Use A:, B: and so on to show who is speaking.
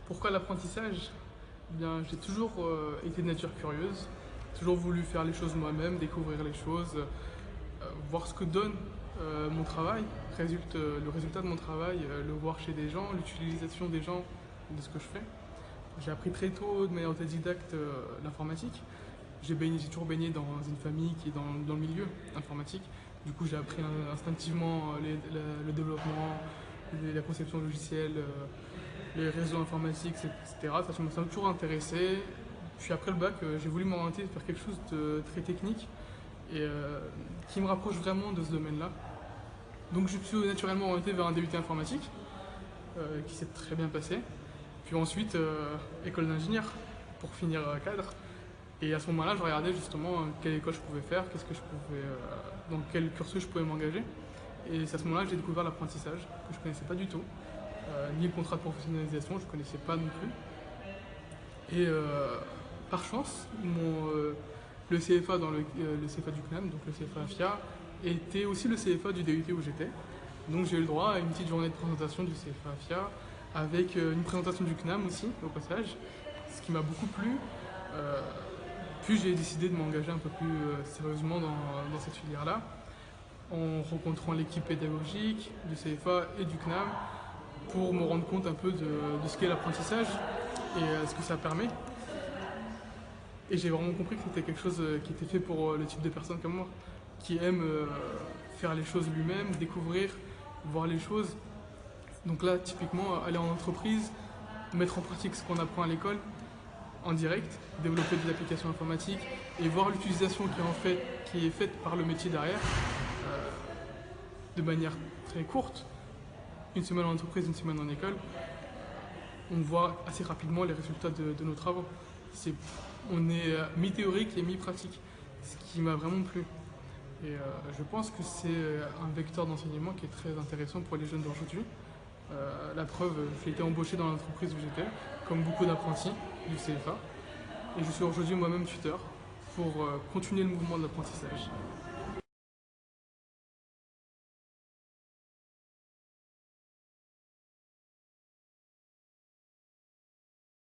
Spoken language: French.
A: Pourquoi l'apprentissage? Eh bien, j'ai toujours été de nature curieuse, toujours voulu faire les choses moi-même, découvrir les choses, voir ce que donne mon travail, le résultat de mon travail, le voir chez des gens, l'utilisation des gens de ce que je fais. J'ai appris très tôt, de manière autodidacte, l'informatique. J'ai toujours baigné dans une famille qui est dans le milieu informatique. Du coup, j'ai appris instinctivement le développement, la conception logicielle, les réseaux informatiques, etc. Ça m'a toujours intéressé. Puis après le bac, j'ai voulu m'orienter vers quelque chose de très technique et qui me rapproche vraiment de ce domaine-là. Donc je me suis naturellement orienté vers un DUT informatique qui s'est très bien passé. Puis ensuite, école d'ingénieur pour finir cadre. Et à ce moment-là, je regardais justement quelle école je pouvais faire, dans quel cursus je pouvais m'engager. Et c'est à ce moment-là que j'ai découvert l'apprentissage, que je ne connaissais pas du tout. Ni le contrat de professionnalisation, je ne connaissais pas non plus. Et par chance, le CFA, le CFA du CNAM, donc le CFA FIA, était aussi le CFA du DUT où j'étais. Donc j'ai eu le droit à une petite journée de présentation du CFA FIA, avec une présentation du CNAM aussi, au passage, ce qui m'a beaucoup plu. Puis j'ai décidé de m'engager un peu plus sérieusement dans cette filière-là, en rencontrant l'équipe pédagogique du CFA et du CNAM, pour me rendre compte un peu de ce qu'est l'apprentissage et ce que ça permet. Et j'ai vraiment compris que c'était quelque chose qui était fait pour le type de personne comme moi, qui aime faire les choses lui-même, découvrir, voir les choses. Donc là, typiquement, aller en entreprise, mettre en pratique ce qu'on apprend à l'école, en direct, développer des applications informatiques et voir l'utilisation qui est faite par le métier derrière, de manière très courte, une semaine en entreprise, une semaine en école, on voit assez rapidement les résultats de nos travaux. On est mi-théorique et mi-pratique, ce qui m'a vraiment plu. Et je pense que c'est un vecteur d'enseignement qui est très intéressant pour les jeunes d'aujourd'hui. La preuve, j'ai été embauché dans l'entreprise où j'étais, comme beaucoup d'apprentis du CFA. Et je suis aujourd'hui moi-même tuteur pour continuer le mouvement de l'apprentissage.